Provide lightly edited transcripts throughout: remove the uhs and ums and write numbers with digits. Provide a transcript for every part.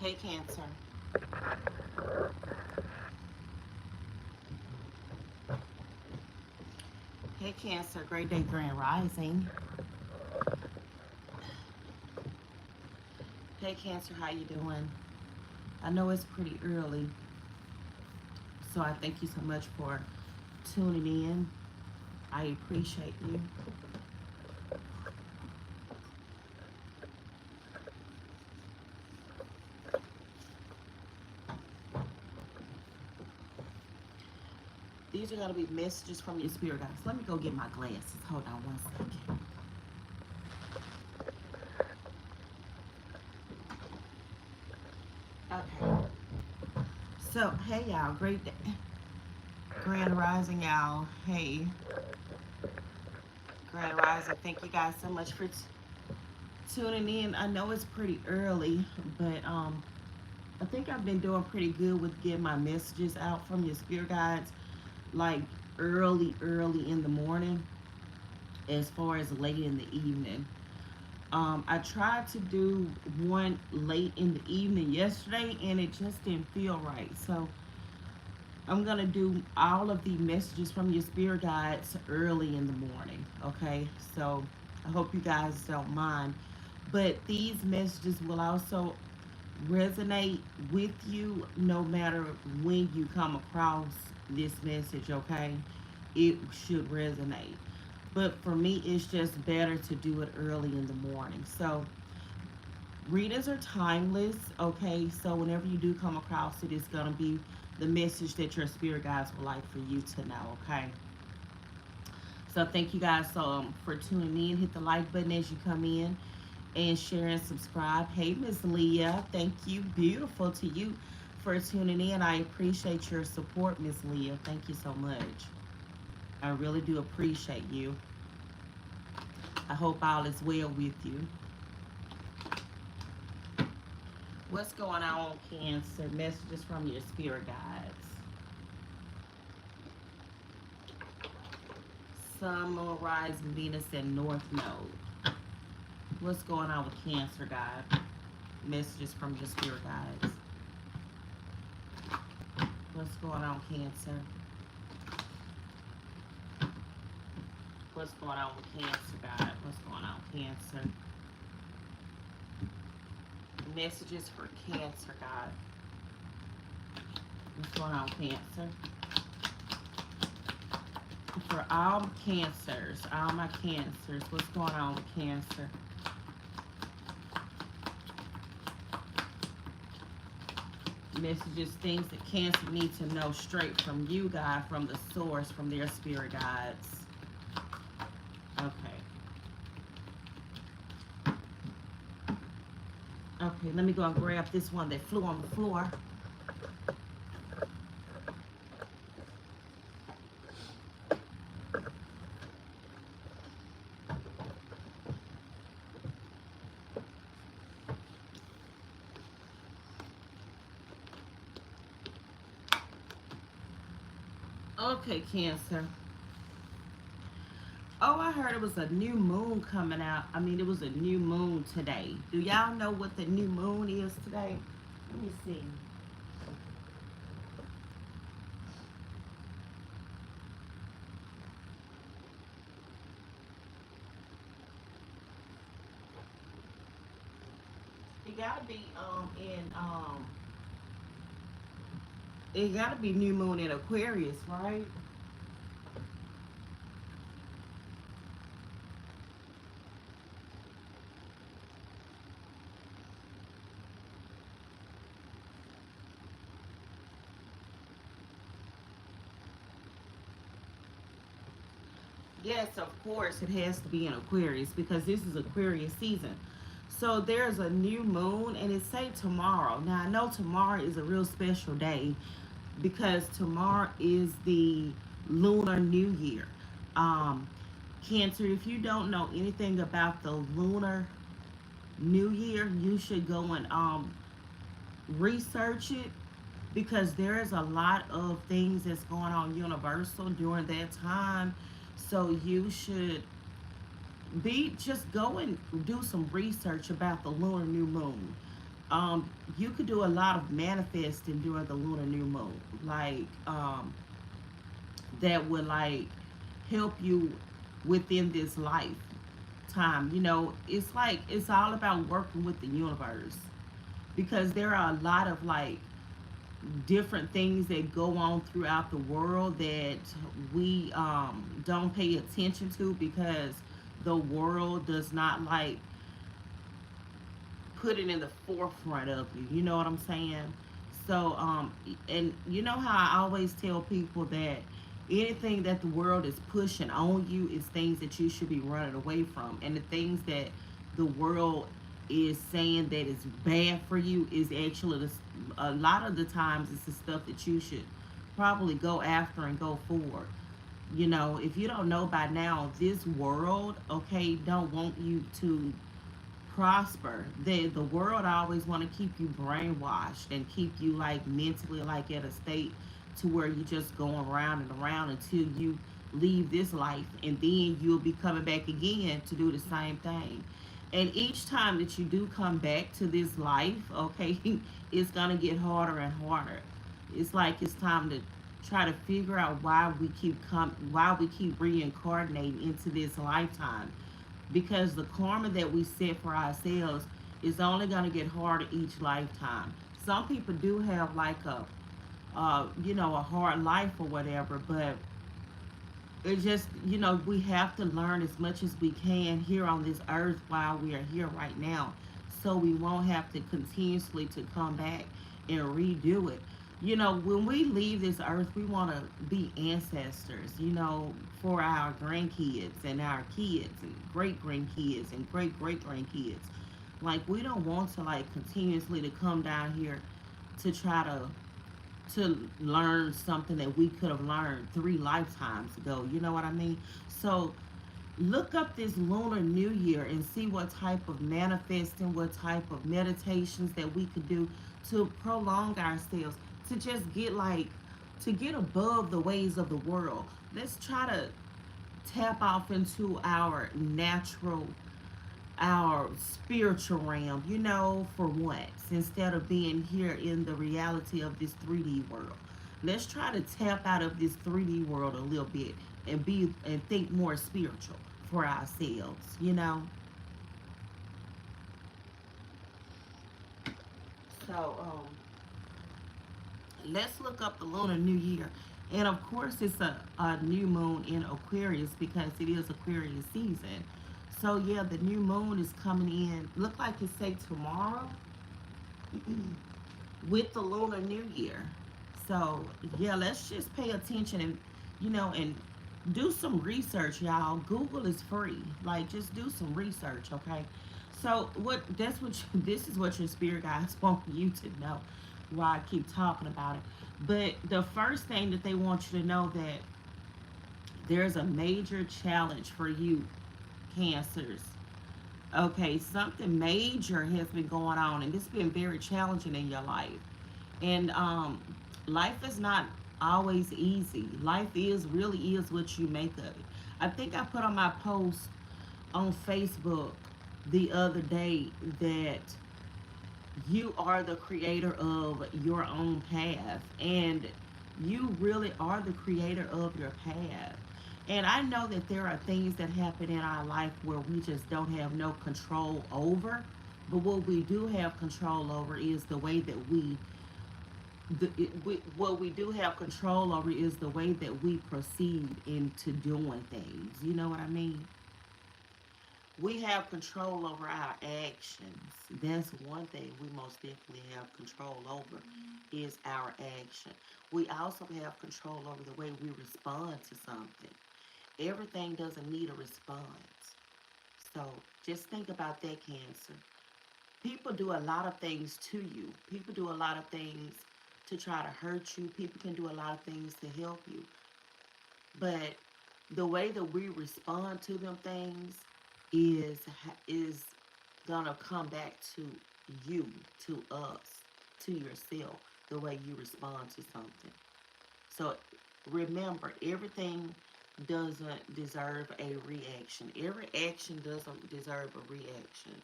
Hey, Cancer. Hey, Cancer. Great day, Grand Rising. Hey, Cancer. How you doing? I know it's pretty early, so I thank you so much for tuning in. I appreciate you. These are going to be messages from your spirit guides. Let me go get my glasses. Hold on one second. Okay. So, hey, y'all. Great day. Grand Rising, y'all. Hey, Grand Rising. Thank you guys so much for tuning in. I know it's pretty early, but I think I've been doing pretty good with getting my messages out from your spirit guides, like early in the morning, as far as late in the evening. I tried to do one late in the evening yesterday, and it just didn't feel right. So I'm gonna do all of the messages from your spirit guides early in the morning. Okay, so I hope you guys don't mind. But these messages will also resonate with you no matter when you come across this message, okay? It should resonate. But for me, it's just better to do it early in the morning. So, readings are timeless, okay? So, whenever you do come across it, it's going to be the message that your spirit guides would like for you to know, okay? So, thank you guys for tuning in. Hit the like button as you come in and share and subscribe. Hey, Miss Leah, thank you. Beautiful to you for tuning in. I appreciate your support, Miss Leah. Thank you so much. I really do appreciate you. I hope all is well with you. What's going on, Cancer? Messages from your spirit guides. Sun, Moon, Rise, Venus, and North Node. What's going on with Cancer, God? Messages from your spirit guides. What's going on, Cancer? What's going on with Cancer, God? What's going on, Cancer? Messages for Cancer, God. What's going on, Cancer? For all cancers, all my cancers, what's going on with Cancer? Messages, things that Cancer needs to know straight from you, God, from the source, from their spirit guides. Okay. Okay, let me go and grab this one that flew on the floor. Okay, Cancer. Oh, I heard it was a new moon coming out. I mean, it was a new moon today. Do y'all know what the new moon is today? Let me see. It gotta be it gotta be new moon in Aquarius, right? Yes, of course it has to be in Aquarius because this is Aquarius season. So there's a new moon and it say tomorrow. Now I know tomorrow is a real special day because tomorrow is the lunar new year. Um Cancer, if you don't know anything about the lunar new year, you should go and research it because there is a lot of things that's going on universal during that time. So you should be just go and do some research about the lunar new moon. You could do a lot of manifesting during the lunar new moon, like that would like help you within this lifetime. You know, it's like it's all about working with the universe because there are a lot of like different things that go on throughout the world that we don't pay attention to because the world does not like put it in the forefront of you. You know what I'm saying? So, and you know how I always tell people that anything that the world is pushing on you is things that you should be running away from, and the things that the world is saying that is bad for you is actually a lot of the times it's the stuff that you should probably go after and go forward. You know, if you don't know by now, this world, okay, don't want you to prosper. The world always want to keep you brainwashed and keep you like mentally like at a state to where you just going around and around until you leave this life, and then you'll be coming back again to do the same thing. And each time that you do come back to this life, okay, it's gonna get harder and harder. It's like it's time to try to figure out why we keep reincarnating into this lifetime, because the karma that we set for ourselves is only going to get harder each lifetime. Some people do have like a you know, a hard life or whatever, but it's just, you know, we have to learn as much as we can here on this earth while we are here right now, so we won't have to continuously to come back and redo it. You know, when we leave this earth, we want to be ancestors, you know, for our grandkids and our kids and great grandkids and great great grandkids. Like we don't want to like continuously to come down here to try to learn something that we could have learned 3 lifetimes ago. You know what I mean? So look up this lunar new year and see what type of manifesting, what type of meditations that we could do to prolong ourselves, to just get like, to get above the ways of the world. Let's try to tap off into our spiritual realm, you know, for once, instead of being here in the reality of this 3D world. Let's try to tap out of this 3D world a little bit and be and think more spiritual for ourselves, you know. So let's look up the lunar new year. And of course it's a new moon in Aquarius because it is Aquarius season. So yeah, the new moon is coming in. Look like it say tomorrow with the lunar new year. So yeah, let's just pay attention and, you know, and do some research, y'all. Google is free. Like just do some research, okay? So what that's what you, this is what your spirit guides want you to know. Why I keep talking about it. But the first thing that they want you to know that there's a major challenge for you, cancers. Okay, something major has been going on, and it's been very challenging in your life. And life is not always easy. Life is really is what you make of it. I think I put on my post on Facebook the other day that you are the creator of your own path, and you really are the creator of your path. And I know that there are things that happen in our life where we just don't have no control over, but what we do have control over is the way that what we do have control over is the way that we proceed into doing things. You know what I mean? We have control over our actions. That's one thing we most definitely have control over is our action. We also have control over the way we respond to something. Everything doesn't need a response. So just think about that, Cancer. People do a lot of things to you. People do a lot of things to try to hurt you. People can do a lot of things to help you. But the way that we respond to them things is is gonna come back to you, to us, to yourself, the way you respond to something. So remember, everything doesn't deserve a reaction. Every action doesn't deserve a reaction.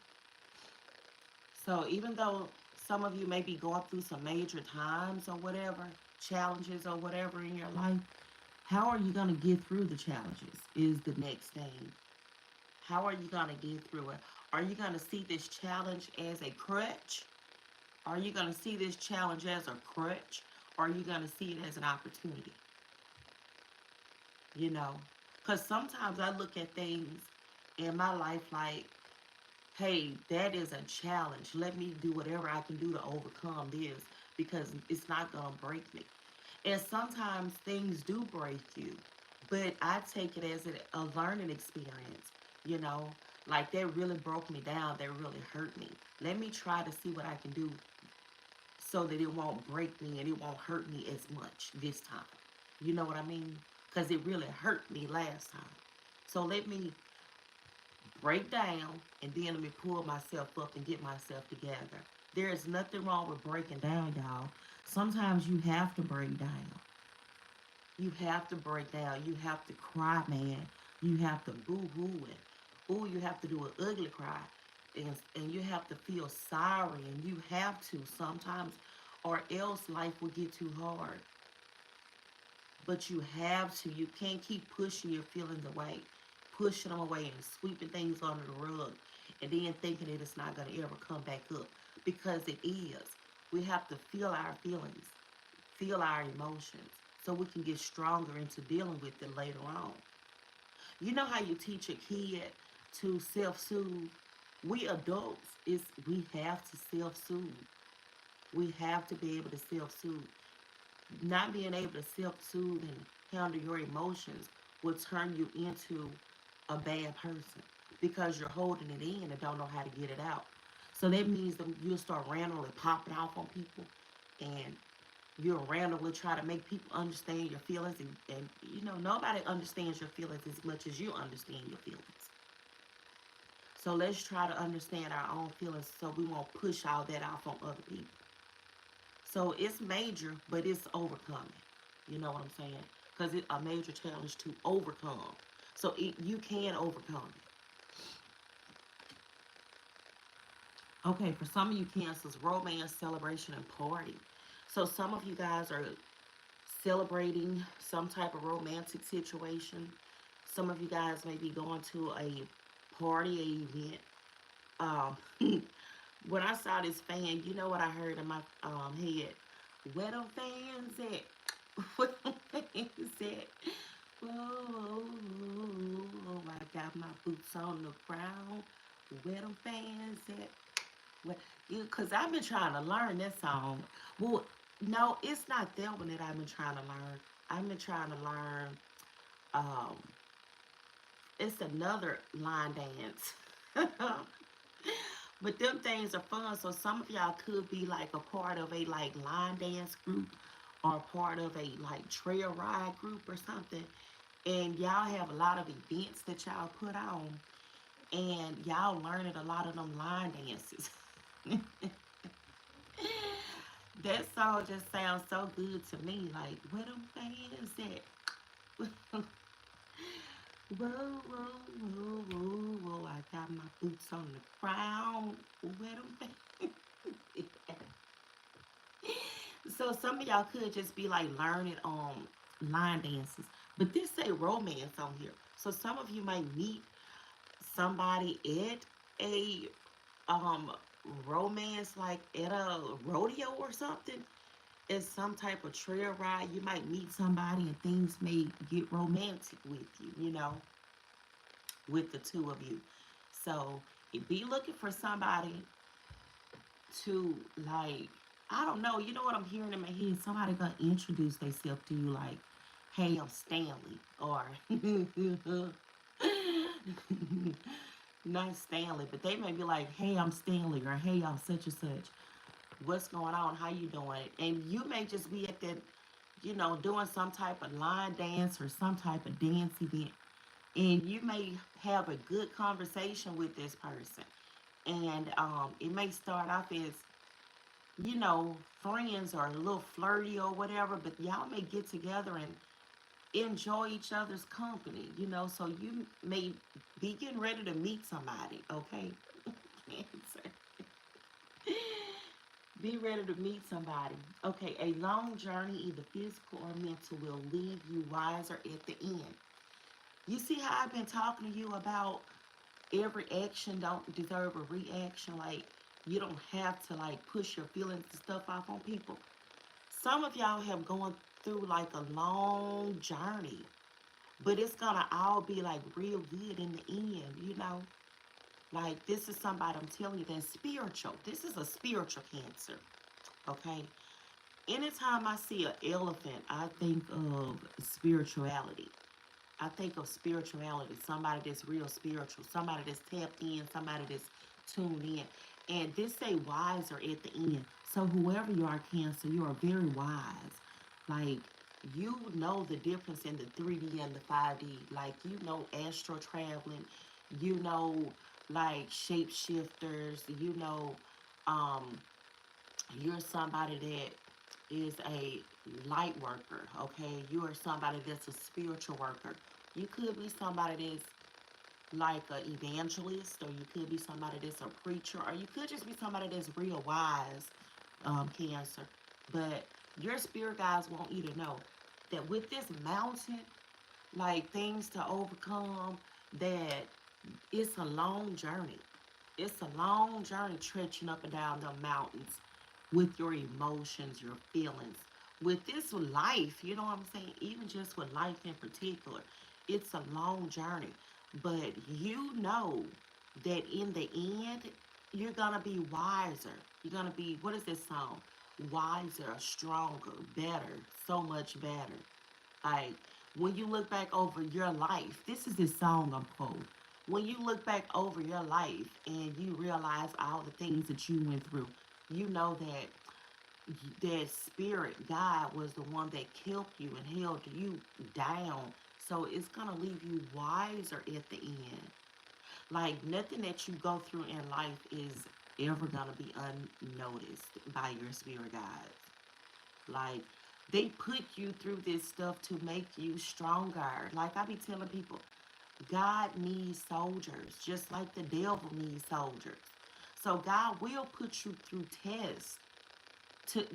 So even though Some of you may be going through some major times or whatever, challenges or whatever in your life. How are you going to get through the challenges is the next thing. How are you going to get through it? Are you going to see this challenge as a crutch? Are you going to see this challenge as a crutch? Or are you going to see it as an opportunity? You know, because sometimes I look at things in my life like, hey, that is a challenge. Let me do whatever I can do to overcome this because it's not going to break me. And sometimes things do break you, but I take it as a learning experience, you know, like that really broke me down, that really hurt me. Let me try to see what I can do so that it won't break me and it won't hurt me as much this time. You know what I mean? Because it really hurt me last time. So let me break down and then let me pull myself up and get myself together. There is nothing wrong with breaking down, y'all. Sometimes you have to break down. You have to break down. You have to cry, man. You have to boo-hoo and ooh, you have to do an ugly cry. And you have to feel sorry and you have to sometimes or else life will get too hard. But you have to. You can't keep pushing your feelings away, pushing them away and sweeping things under the rug and then thinking that it's not going to ever come back up because it is. We have to feel our feelings, feel our emotions so we can get stronger into dealing with it later on. You know how you teach a kid to self-soothe? We adults, we have to self-soothe. We have to be able to self-soothe. Not being able to self-soothe and handle your emotions will turn you into a bad person because you're holding it in and don't know how to get it out. So that means that you'll start randomly popping off on people and you'll randomly try to make people understand your feelings and you know nobody understands your feelings as much as you understand your feelings. So let's try to understand our own feelings so we won't push all that off on other people. So it's major, but it's overcoming. You know what I'm saying? Because it's a major challenge to overcome. So you can overcome it. Okay, for some of you cancers, romance, celebration, and party. So some of you guys are celebrating some type of romantic situation. Some of you guys may be going to a party, a event. When I saw this fan, you know what I heard in my head? Where them fans at? Where them fans at? Whoa, I got my boots on the ground. Where them fans at? Well, because I've been trying to learn that song. Well, no, it's not that one that I've been trying to learn. I've been trying to learn, um, it's another line dance. But them things are fun, so some of y'all could be like a part of a like line dance group or part of a like trail ride group or something. And y'all have a lot of events that y'all put on and y'all learning a lot of them line dances. That song just sounds so good to me. Like, where them fans at? Whoa, whoa, whoa, whoa, whoa. I got my boots on the ground. Where them fans at? So some of y'all could just be like learning line dances. But this say romance on here. So some of you might meet somebody at a um romance like at a rodeo or something. It's some type of trail ride. You might meet somebody and things may get romantic with you, you know, with the two of you. So be looking for somebody to like, I don't know, you know what I'm hearing in my head? Somebody gonna introduce themselves to you like, hey, I'm Stanley, or not Stanley, but they may be like, hey, I'm Stanley, or hey, I'm such and such. What's going on? How you doing? And you may just be at that, you know, doing some type of line dance or some type of dance event. And you may have a good conversation with this person. And it may start off as, you know, friends or a little flirty or whatever, but y'all may get together and enjoy each other's company, you know, so you may be getting ready to meet somebody, okay? Cancer. Be ready to meet somebody. Okay, a long journey, either physical or mental, will leave you wiser at the end. You see how I've been talking to you about every action don't deserve a reaction? Like, you don't have to like push your feelings and stuff off on people. Some of y'all have gone through like a long journey, but it's gonna all be like real good in the end, you know? Like, this is somebody, I'm telling you, that's spiritual. This is a spiritual Cancer, okay? Anytime I see an elephant, I think of spirituality. I think of spirituality, somebody that's real spiritual, somebody that's tapped in, somebody that's tuned in. And this say wiser at the end. So whoever you are, Cancer, you are very wise. Like, you know the difference in the 3D and the 5D. Like, you know astral traveling, you know like shapeshifters, you know um you're somebody that is a light worker, okay? You are somebody that's a spiritual worker. You could be somebody that's like an evangelist, or you could be somebody that's a preacher, or you could just be somebody that's real wise, Cancer. But your spirit guides want you to know that with this mountain, like things to overcome, that it's a long journey. It's a long journey trekking up and down the mountains with your emotions, your feelings. With this life, you know what I'm saying? Even just with life in particular, it's a long journey. But you know that in the end, you're going to be wiser. You're going to be, what is this song? Wiser, stronger, better, so much better. Like, when you look back over your life, this is this song I'm quoting. When you look back over your life and you realize all the things that you went through, you know that spirit, God, was the one that kept you and held you down. So it's gonna leave you wiser at the end. Like, nothing that you go through in life is ever gonna be unnoticed by your spirit guides. Like, they put you through this stuff to make you stronger. Like, I be telling people, God needs soldiers, just like the devil needs soldiers. So God will put you through tests,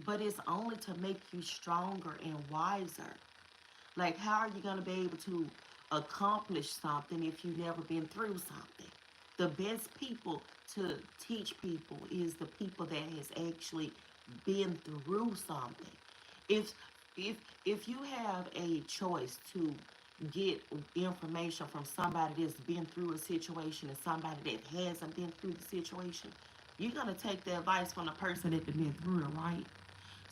but it's only to make you stronger and wiser. Like, how are you going to be able to accomplish something if you've never been through something? The best people to teach people is the people that has actually been through something. If if you have a choice to get information from somebody that's been through a situation and somebody that hasn't been through the situation, you're gonna take the advice from the person that been through it, right?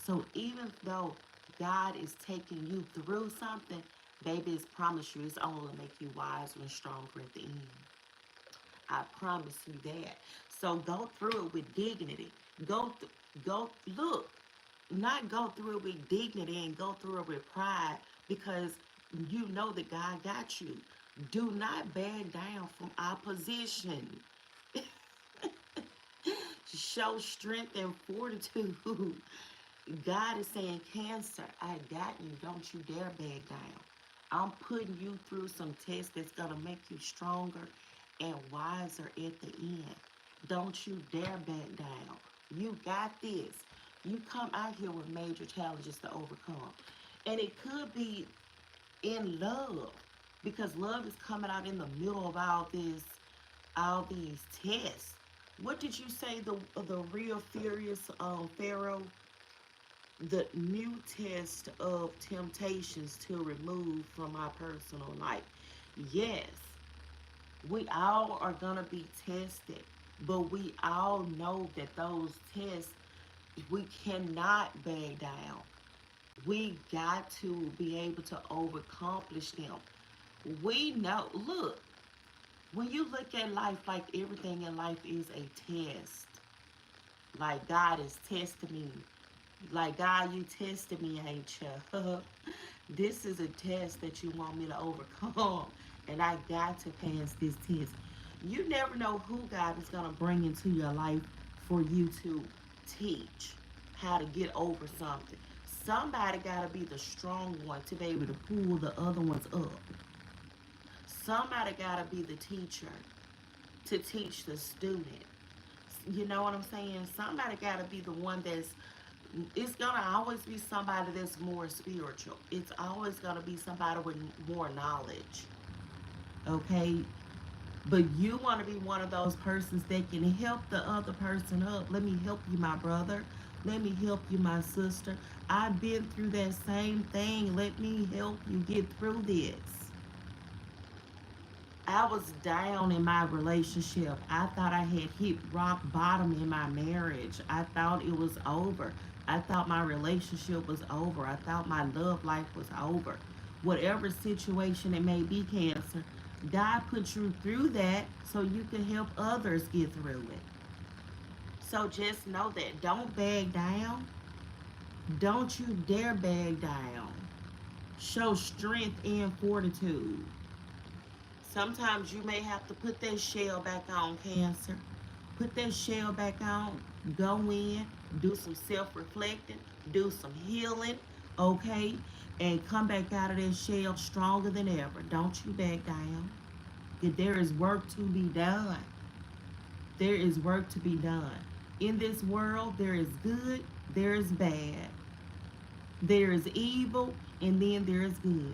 So even though God is taking you through something, baby, it's promise you it's only to make you wiser and stronger at the end. I promise you that. So go through it with dignity. Go, go. Look, not go through it with dignity and go through it with pride, because you know that God got you. Do not back down from opposition. Show strength and fortitude. God is saying, Cancer, I got you. Don't you dare back down. I'm putting you through some tests that's going to make you stronger and wiser at the end. Don't you dare back down. You got this. You come out here with major challenges to overcome. And it could be in love, because love is coming out in the middle of all these tests. What did you say the real furious Pharaoh? The new test of temptations to remove from my personal life. Yes, we all are going to be tested, but we all know that those tests, we cannot back down. We got to be able to accomplish them. We know, look, when you look at life, like everything in life is a test. Like, God is testing me. Like, God, you tested me, ain't you? This is a test that you want me to overcome. And I got to pass this test. You never know who God is going to bring into your life for you to teach how to get over something. Somebody got to be the strong one to be able to pull the other ones up. Somebody got to be the teacher to teach the student. You know what I'm saying? Somebody got to be the one that's, it's gonna always be somebody that's more spiritual. It's always gonna be somebody with more knowledge. Okay, but you want to be one of those persons that can help the other person up. Let me help you, my brother. Let me help you, my sister. I've been through that same thing. Let me help you get through this. I was down in my relationship. I thought I had hit rock bottom in my marriage. I thought it was over. I thought my relationship was over. I thought my love life was over. Whatever situation it may be, Cancer, God put you through that so you can help others get through it. So just know that. Don't bag down. Don't you dare bag down. Show strength and fortitude. Sometimes you may have to put that shell back on, Cancer. Put that shell back on. Go in, do some self reflecting, do some healing, okay? And come back out of that shell stronger than ever. Don't you back down. There is work to be done. There is work to be done. In this world, there is good, there is bad, there is evil, and then there is good.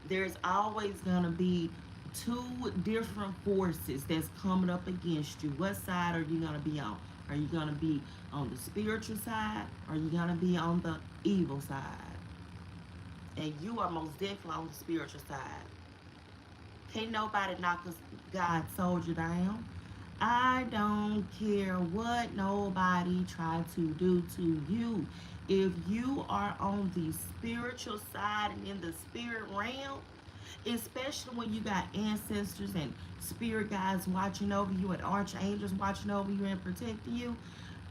There's always going to be two different forces that's coming up against you. What side are you going to be on? Are you going to be on the spiritual side? Or are you going to be on the evil side? And you are most definitely on the spiritual side. Can't nobody knock us God's soldier down. I don't care what nobody try to do to you. If you are on the spiritual side and in the spirit realm, especially when you got ancestors and spirit guides watching over you and archangels watching over you and protecting you,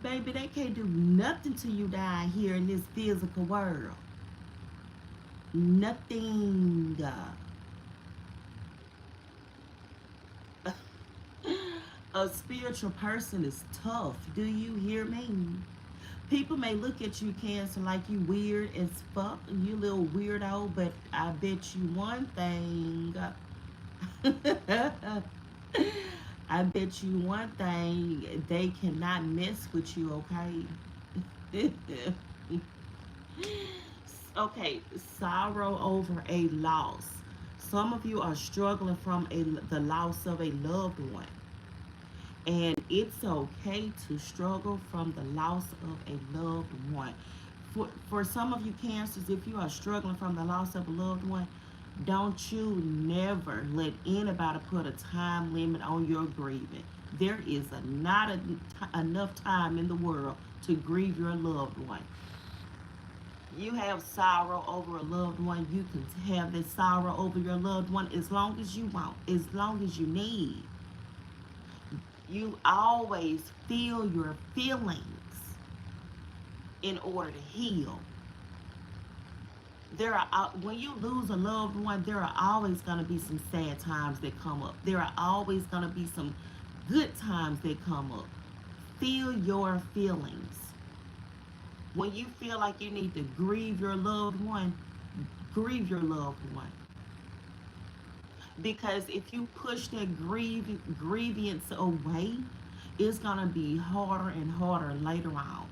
baby, they can't do nothing to you down here in this physical world. Nothing. A spiritual person is tough. Do you hear me? People may look at you, Cancer, like you weird as fuck, you little weirdo, but I bet you one thing. I bet you one thing, they cannot mess with you, okay? Okay, sorrow over a loss. Some of you are struggling from the loss of a loved one. And it's okay to struggle from the loss of a loved one. For some of you, Cancers, if you are struggling from the loss of a loved one, don't you never let anybody put a time limit on your grieving. There is enough time in the world to grieve your loved one. You have sorrow over a loved one. You can have this sorrow over your loved one as long as you want, as long as you need. You always feel your feelings in order to heal. When you lose a loved one, there are always going to be some sad times that come up. There are always going to be some good times that come up. Feel your feelings. When you feel like you need to grieve your loved one, grieve your loved one. Because if you push that grievance away, it's going to be harder and harder later on.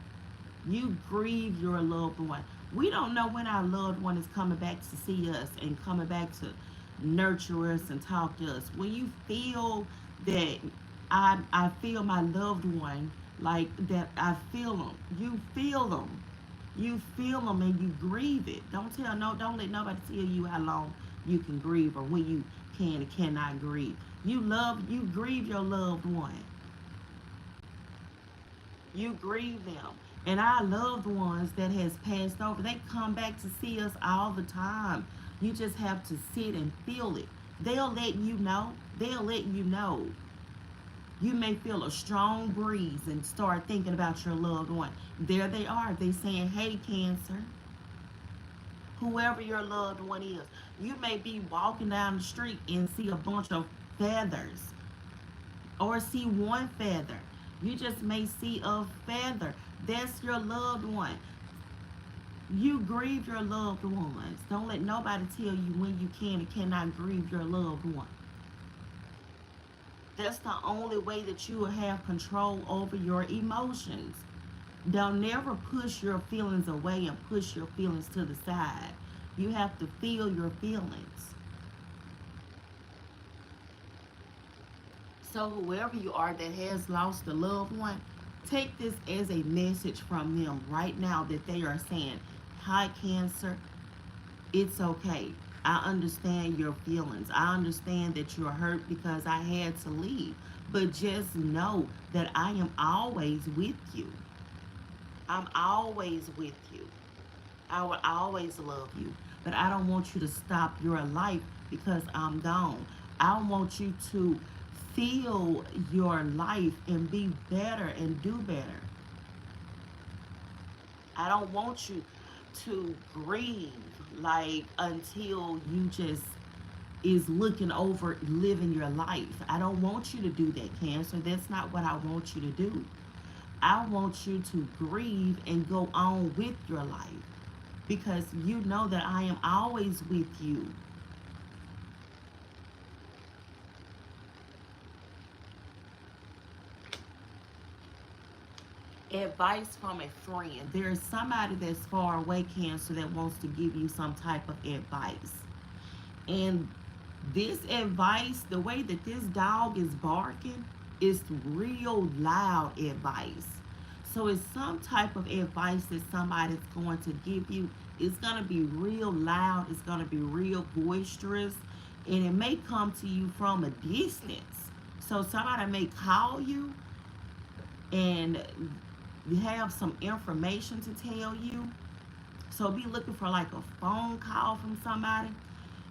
You grieve your loved one. We don't know when our loved one is coming back to see us and coming back to nurture us and talk to us. When you feel that I feel my loved one, like that, I feel them. You feel them. You feel them and you grieve it. Don't let nobody tell you how long you can grieve or when you can and cannot grieve. You grieve your loved one. You grieve them. And our loved ones that has passed over, they come back to see us all the time. You just have to sit and feel it. They'll let you know. They'll let you know. You may feel a strong breeze and start thinking about your loved one. There they are. They saying, hey, Cancer. Whoever your loved one is. You may be walking down the street and see a bunch of feathers. Or see one feather. You just may see a feather. That's your loved one. You grieve your loved ones. Don't let nobody tell you when you can and cannot grieve your loved one. That's the only way that you will have control over your emotions. Don't never push your feelings away and push your feelings to the side. You have to feel your feelings. So, whoever you are that has lost a loved one, take this as a message from them right now that they are saying, "Hi, Cancer, it's okay. I understand your feelings. I understand that you're hurt because I had to leave. But just know that I am always with you. I'm always with you. I will always love you. But I don't want you to stop your life because I'm gone. I want you to feel your life and be better and do better. I don't want you to grieve like until you just is looking over living your life. I don't want you to do that, Cancer. That's not what I want you to do. I want you to grieve and go on with your life because you know that I am always with you. Advice from a friend. There is somebody that's far away, Cancer, that wants to give you some type of advice. And this advice, the way that this dog is barking, is real loud advice. So it's some type of advice that somebody's going to give you. It's going to be real loud, it's going to be real boisterous, and it may come to you from a distance. So somebody may call you and have some information to tell you. So be looking for like a phone call from somebody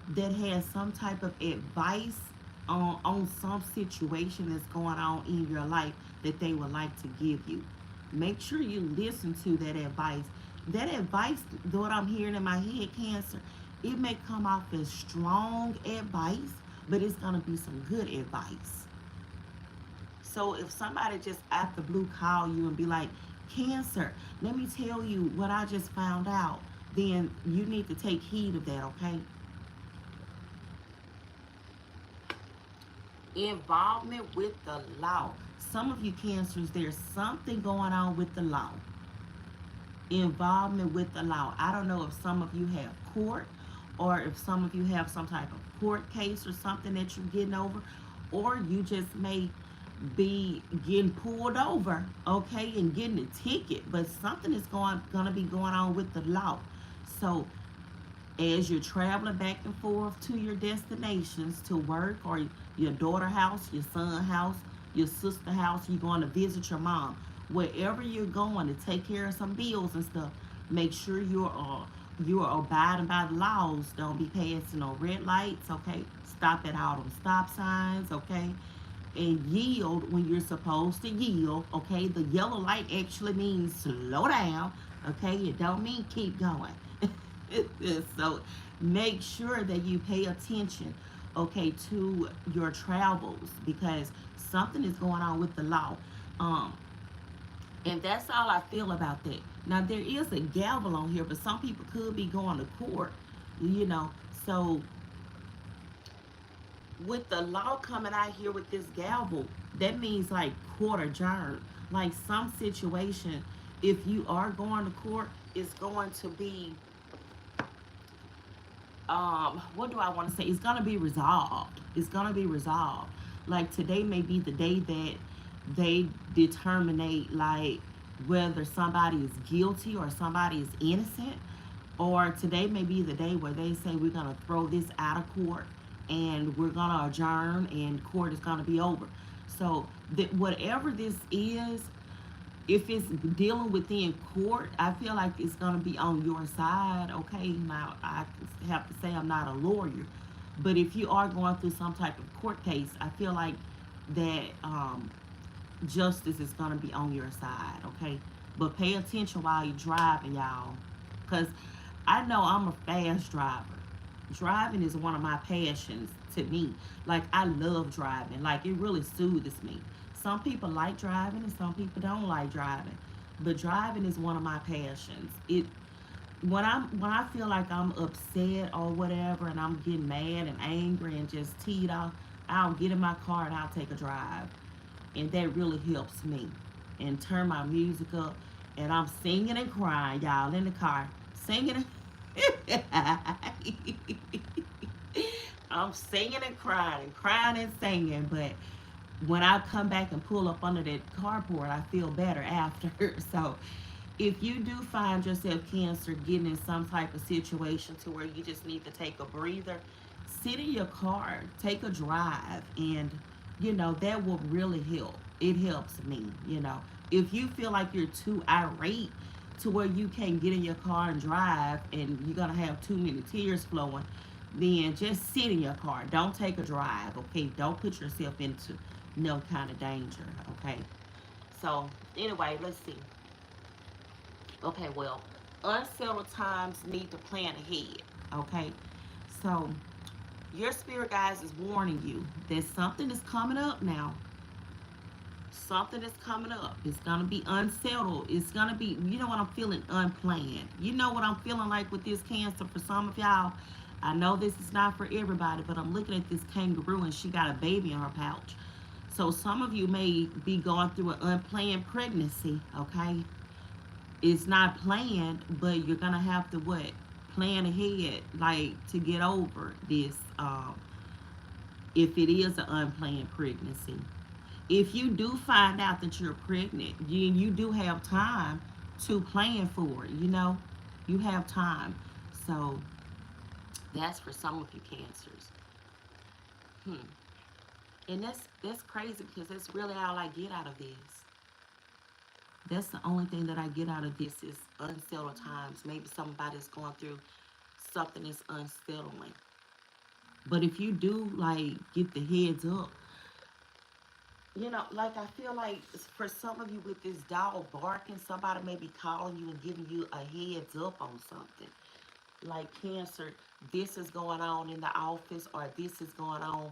that has some type of advice on some situation that's going on in your life that they would like to give you. Make sure you listen to that advice. That advice, what I'm hearing in my head, Cancer, it may come off as strong advice, but it's going to be some good advice. So if somebody just out the blue call you and be like, Cancer, let me tell you what I just found out, then you need to take heed of that, okay? Involvement with the law. Some of you Cancers, there's something going on with the law. Involvement with the law. I don't know if some of you have court or if some of you have some type of court case or something that you're getting over, or you just may be getting pulled over, okay, and getting a ticket, but something is gonna be going on with the law. So as you're traveling back and forth to your destinations to work or your daughter house, your son house, your sister house, you're going to visit your mom. Wherever you're going to take care of some bills and stuff, make sure you're abiding by the laws. Don't be passing no red lights, okay? Stop at all them stop signs, okay? And yield when you're supposed to yield, okay? The yellow light actually means slow down, okay? It don't mean keep going. So make sure that you pay attention, okay, to your travels because something is going on with the law. Um, and that's all I feel about that. Now there is a gavel on here, but some people could be going to court, you know. So with the law coming out here with this gavel, that means like court adjourned. Like some situation, if you are going to court, it's going to be what do I want to say? It's gonna be resolved. It's gonna be resolved. Like today may be the day that they determine like whether somebody is guilty or somebody is innocent. Or today may be the day where they say we're gonna throw this out of court and we're gonna adjourn and court is gonna be over. So that whatever this is, if it's dealing within court, I feel like it's gonna be on your side. Okay, now I have to say I'm not a lawyer, but if you are going through some type of court case, I feel like that justice is gonna be on your side. Okay, but pay attention while you're driving, y'all, because I know I'm a fast driver. Driving is one of my passions to me. Like I love driving. Like it really soothes me. Some people like driving and some people don't like driving. But driving is one of my passions. It when I feel like I'm upset or whatever and I'm getting mad and angry and just teed off, I'll get in my car and I'll take a drive. And that really helps me. And turn my music up. And I'm singing and crying, y'all, in the car. Singing and I'm singing and crying and singing. But when I come back and pull up under that carport, I feel better after. So if you do find yourself, Cancer, getting in some type of situation to where you just need to take a breather, sit in your car, take a drive, and that will really help. It helps me. If you feel like you're too irate to where you can't get in your car and drive, and you're gonna have too many tears flowing, then just sit in your car. Don't take a drive, okay? Don't put yourself into no kind of danger, okay? So anyway, let's see. Okay, well, unsettled times need to plan ahead. Okay, so your spirit guides is warning you that something is coming up now. Something is coming up. It's gonna be unsettled. It's gonna be, what I'm feeling, unplanned. You know what I'm feeling like with this, Cancer. For some of y'all, I know this is not for everybody, but I'm looking at this kangaroo and she got a baby in her pouch. So some of you may be going through an unplanned pregnancy. Okay, it's not planned, but you're gonna have to what? Plan ahead, like to get over this. If it is an unplanned pregnancy, if you do find out that you're pregnant, you do have time to plan for it. You have time. So that's for some of you, Cancers. Hmm. And that's crazy because that's really all I get out of this. That's the only thing that I get out of this is unsettled times. Maybe somebody's going through something that's unsettling. But if you do like get the heads up, like I feel like for some of you with this dog barking, somebody may be calling you and giving you a heads up on something. Like, Cancer, this is going on in the office, or this is going on,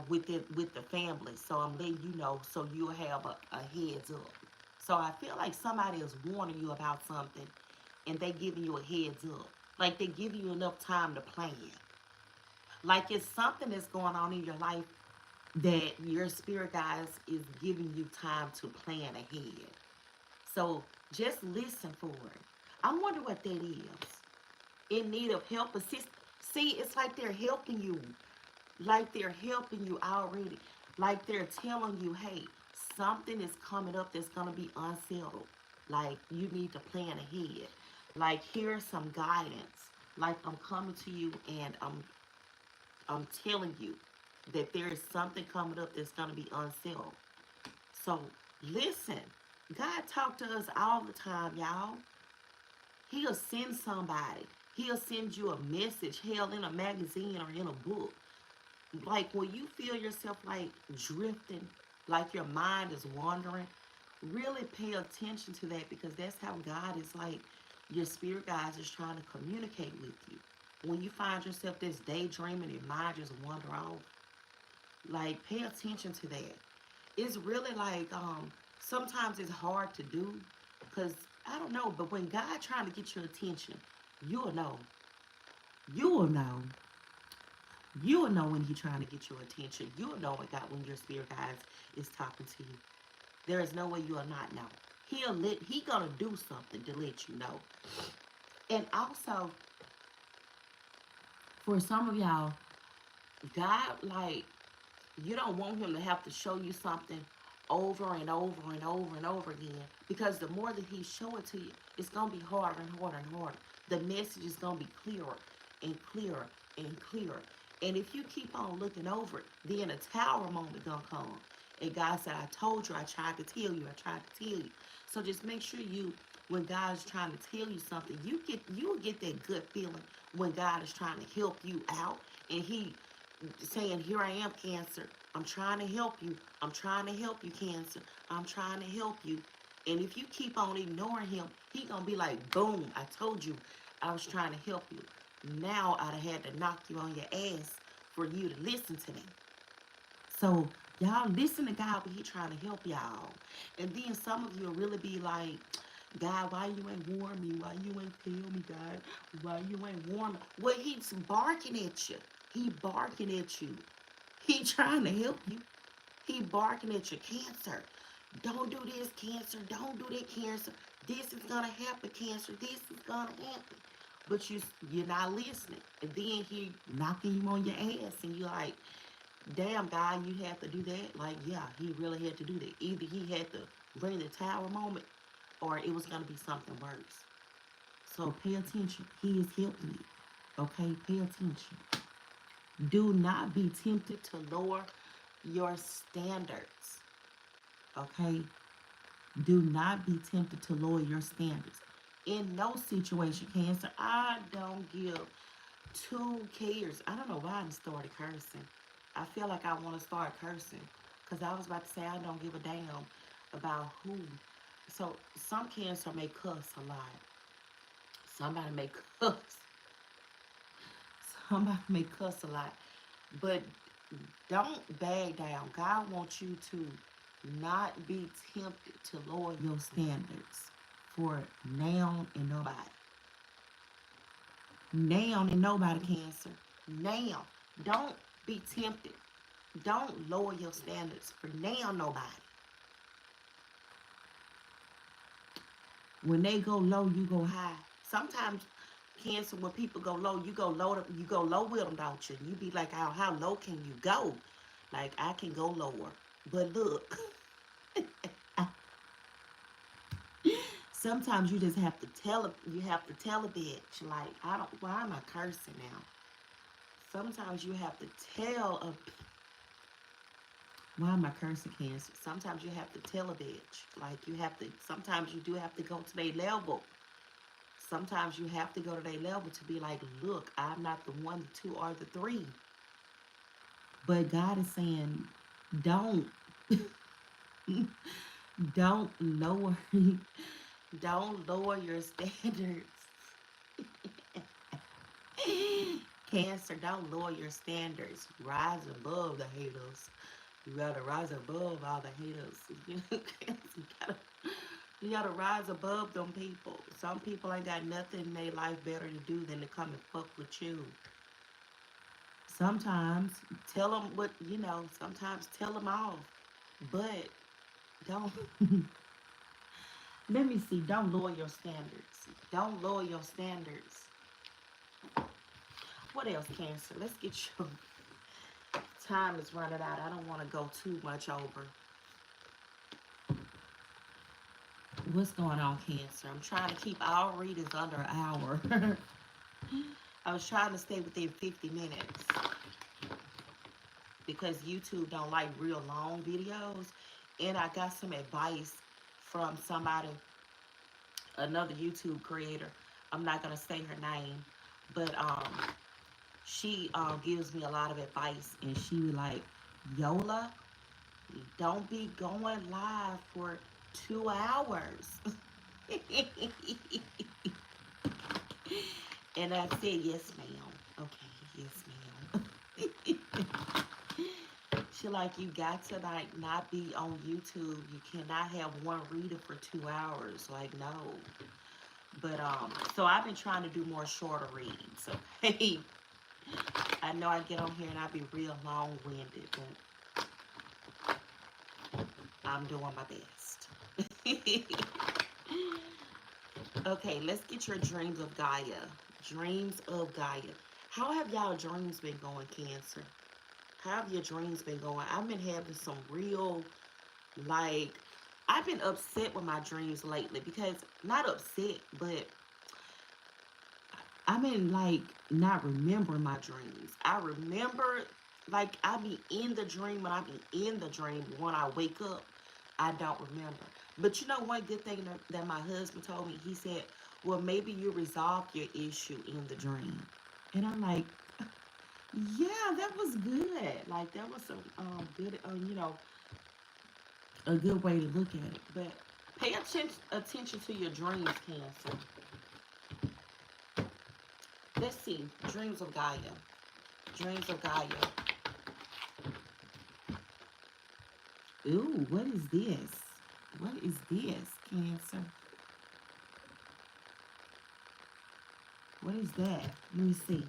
with the family. So I'm letting you know so you'll have a heads up. So I feel like somebody is warning you about something and they giving you a heads up. Like they giving you enough time to plan. Like it's something that's going on in your life that your spirit guides is giving you time to plan ahead. So just listen for it. I wonder what that is. In need of help, assist. See, it's like they're helping you. Like they're helping you already. Like they're telling you, hey, something is coming up that's gonna be unsettled. Like you need to plan ahead. Like here's some guidance. Like I'm coming to you and I'm telling you that there is something coming up that's gonna be unsettled. So listen, God talk to us all the time, y'all. He'll send somebody. He'll send you a message, hell, in a magazine or in a book. Like when you feel yourself like drifting, like your mind is wandering, really pay attention to that because that's how God is like your spirit guides is trying to communicate with you. When you find yourself this daydreaming, your mind just wander off, like pay attention to that. It's really like sometimes it's hard to do because I don't know, but when God trying to get your attention, you'll know. You'll know. You'll know when He trying to get your attention. You'll know when your spirit guides is talking to you. There is no way you'll not know. He gonna do something to let you know. And also for some of y'all, God, like, you don't want Him to have to show you something over and over and over and over again, because the more that He show it to you, it's gonna be harder and harder and harder. The message is gonna be clearer and clearer and clearer. And if you keep on looking over it, then a tower moment gonna come. And God said, I told you, I tried to tell you, I tried to tell you. So just make sure when God is trying to tell you something, you will get that good feeling when God is trying to help you out and He saying, here I am, Cancer. I'm trying to help you. I'm trying to help you, Cancer. I'm trying to help you. And if you keep on ignoring Him, He gonna be like, boom, I told you I was trying to help you. Now I'd have had to knock you on your ass for you to listen to me. So y'all listen to God when He trying to help y'all. And then some of you will really be like, God, why you ain't warn me? Why you ain't tell me, God? Why you ain't warn me? Well, He's barking at you. He barking at you. He trying to help you. He barking at your Cancer. Don't do this, Cancer. Don't do that, Cancer. This is gonna happen, Cancer. This is gonna happen. But you're not listening. And then he knocking you on your ass, and you like, damn, guy, you have to do that. Like, yeah, he really had to do that. Either he had to bring the tower moment, or it was gonna be something worse. So pay attention. He is helping you. Okay, pay attention. Do not be tempted to lower your standards. Okay, do not be tempted to lower your standards. In no situation, Cancer, I don't give two cares. I don't know why I started cursing. I feel like I want to start cursing because I was about to say I don't give a damn about who. So some Cancer may cuss a lot. Somebody may cuss. Somebody may cuss a lot. But don't bag down. God wants you to not be tempted to lower your standards for now and nobody. Now and nobody, Cancer. Now. Don't be tempted. Don't lower your standards for now nobody. When they go low, you go high. Sometimes, Cancer, when people go low, you go low with them, don't you? You be like, how low can you go? Like, I can go lower. But look, sometimes you just have to tell a bitch, like, why am I cursing now? Sometimes you have to tell a, why am I cursing, Cancer? Sometimes you have to tell a bitch, like, sometimes you do have to go to their level. Sometimes you have to go to their level to be like, look, I'm not the one, the two, or the three. But God is saying, don't, don't lower, don't lower your standards. Cancer, don't lower your standards. Rise above the haters. You gotta rise above all the haters. You gotta rise above them people. Some people ain't got nothing in their life better to do than to come and fuck with you. Sometimes tell them sometimes tell them off. But don't, let me see, don't lower your standards. Don't lower your standards. What else, Cancer? Let's get your time is running out. I don't want to go too much over. What's going on, Cancer? I'm trying to keep our readings under an hour. I was trying to stay within 50 minutes because YouTube don't like real long videos. And I got some advice from somebody, another YouTube creator. I'm not going to say her name, but she gives me a lot of advice. And she was like, Yola, don't be going live for 2 hours. And I said, yes, ma'am. Okay, yes, ma'am. She like, you got to like not be on YouTube. You cannot have one reader for 2 hours. Like, no. But so I've been trying to do more shorter readings. Okay. I know I get on here and I be real long-winded, but I'm doing my best. Okay, let's get your dreams of Gaia. Dreams of Gaia. How have y'all dreams been going, Cancer? How have your dreams been going? I've been having some real, like, I've been upset with my dreams lately because, not upset, but I've been, like, not remembering my dreams. I remember, like, I be in the dream, and I be in the dream. When I wake up, I don't remember. But you know one good thing that my husband told me? He said, well, maybe you resolved your issue in the dream. And I'm like, yeah, that was good. Like, that was some good, a good way to look at it. But pay attention to your dreams, Cancer. Let's see. Dreams of Gaia. Dreams of Gaia. Ooh, what is this? What is this, Cancer? What is that? Let me see.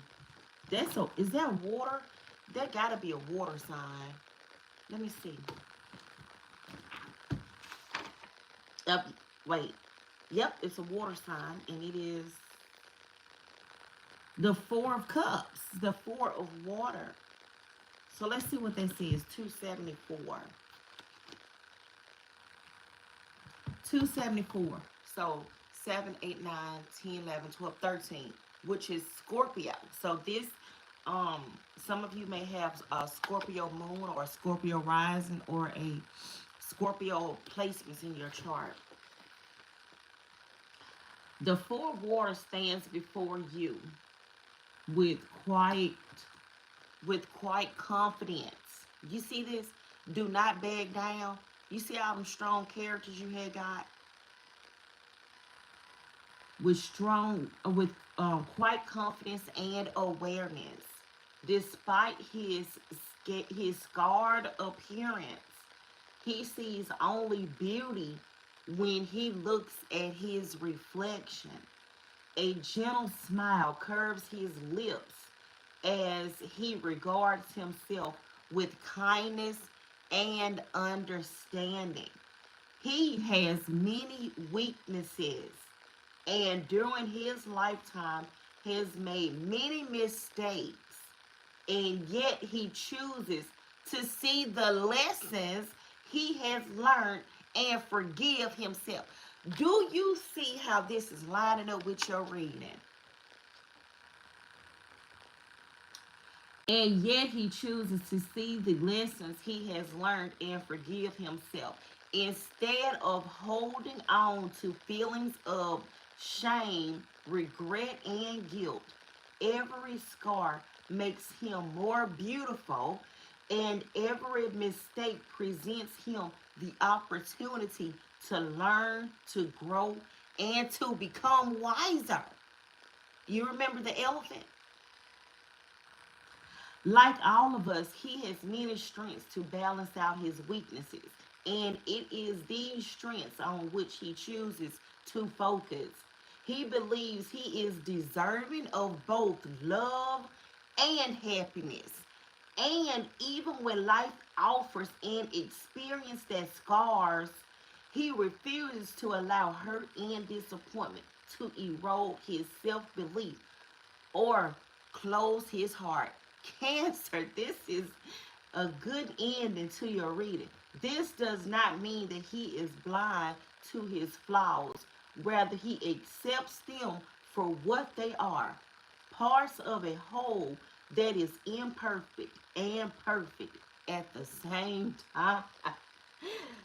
Is that water? That gotta be a water sign. Let me see. Yep. Wait. Yep, it's a water sign, and it is the Four of Cups, the Four of Water. So let's see what that says. 274. 274. So 7, 8, 9, 10, 11, 12, 13, which is Scorpio. So this, um, some of you may have a Scorpio moon or a Scorpio rising or a Scorpio placements in your chart. The Four of Water stands before you with quiet, with quite confidence. You see this? Do not bag down. You see all them strong characters you had got with strong, with quite confidence and awareness, despite his scarred appearance. He sees only beauty when he looks at his reflection. A gentle smile curves his lips as he regards himself with kindness and understanding. He has many weaknesses and during his lifetime has made many mistakes, and yet he chooses to see the lessons he has learned and forgive himself. Do you see how this is lining up with your reading? And yet he chooses to see the lessons he has learned and forgive himself. Instead of holding on to feelings of shame, regret, and guilt, every scar makes him more beautiful, and every mistake presents him the opportunity to learn, to grow, and to become wiser. You remember the elephant? Like all of us, he has many strengths to balance out his weaknesses, and it is these strengths on which he chooses to focus. He believes he is deserving of both love and happiness. And even when life offers an experience that scars, he refuses to allow hurt and disappointment to erode his self belief or close his heart. Cancer, this is a good ending to your reading. This does not mean that he is blind to his flaws. Rather, he accepts them for what they are, parts of a whole that is imperfect and perfect at the same time.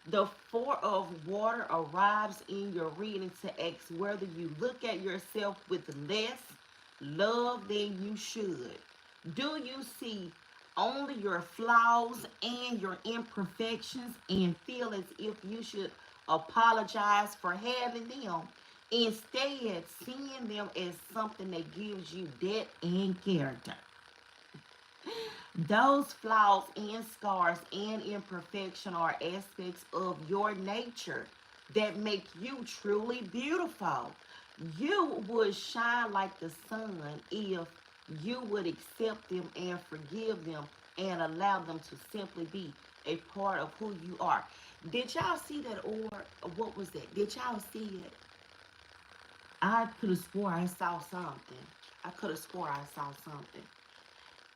The Four of Water arrives in your reading to ask whether you look at yourself with less love than you should. Do you see only your flaws and your imperfections and feel as if you should apologize for having them? Instead, seeing them as something that gives you depth and character. Those flaws and scars and imperfection are aspects of your nature that make you truly beautiful. You would shine like the sun if you would accept them and forgive them and allow them to simply be a part of who you are. Did y'all see that, or what was that? Did y'all see it? I could have swore I saw something. I could have swore I saw something.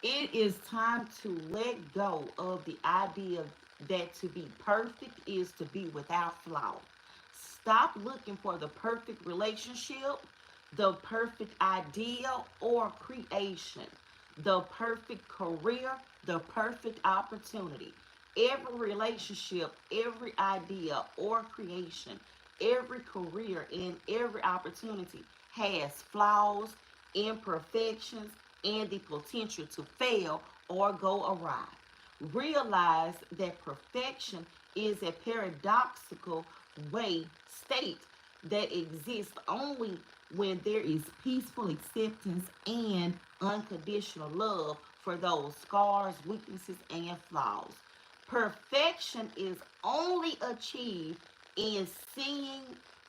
It is time to let go of the idea that to be perfect is to be without flaw. Stop looking for the perfect relationship, the perfect idea or creation, the perfect career, the perfect opportunity. Every relationship, every idea or creation, every career, and every opportunity has flaws, imperfections, and the potential to fail or go awry. Realize that perfection is a paradoxical way state that exists only when there is peaceful acceptance and unconditional love for those scars, weaknesses, and flaws. Perfection is only achieved in seeing,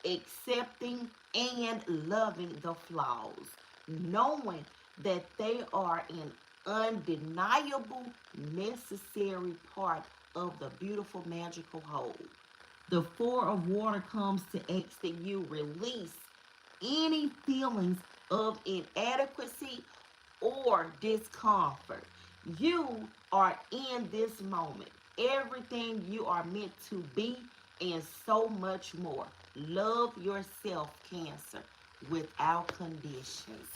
accepting, and loving the flaws, knowing that they are in undeniable, necessary part of the beautiful, magical whole. The Four of Water comes to ask that you release any feelings of inadequacy or discomfort. You are in this moment. Everything you are meant to be and so much more. Love yourself, Cancer, without conditions.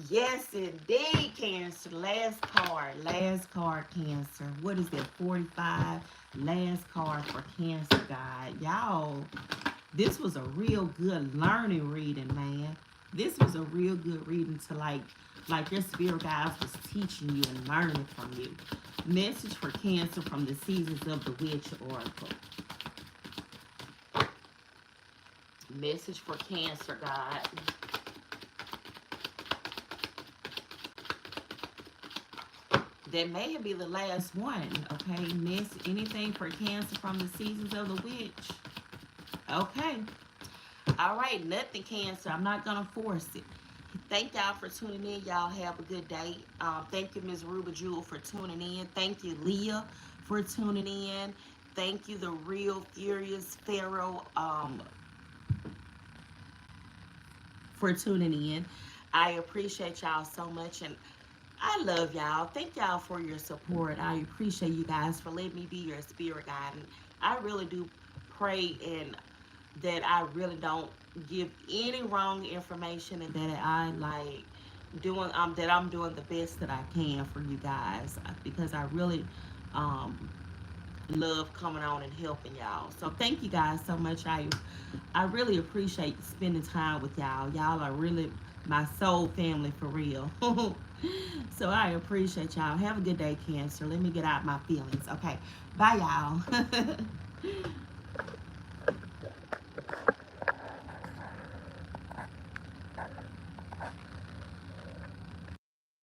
Yes, indeed, Cancer. Last card, Cancer. What is that? 45. Last card for Cancer, God. Y'all, this was a real good learning reading, man. This was a real good reading to like your spirit guides was teaching you and learning from you. Message for Cancer from the Seasons of the Witch Oracle. Message for Cancer, God. That may be the last one, okay? Miss anything for Cancer from the Seasons of the Witch. Okay. All right, nothing, Cancer. I'm not going to force it. Thank y'all for tuning in. Y'all have a good day. Thank you, Ms. Ruba Jewel, for tuning in. Thank you, Leah, for tuning in. Thank you, the Real Furious Pharaoh, for tuning in. I appreciate y'all so much, and I love y'all. Thank y'all for your support. I appreciate you guys for letting me be your spirit guide. And I really do pray and that I really don't give any wrong information, and that I like doing that I'm doing the best that I can for you guys, because I really um love coming on and helping y'all. So thank you guys so much. I really appreciate spending time with y'all. Y'all are really my soul family for real. So I appreciate y'all. Have a good day, Cancer. Let me get out my feelings. Okay. Bye, y'all.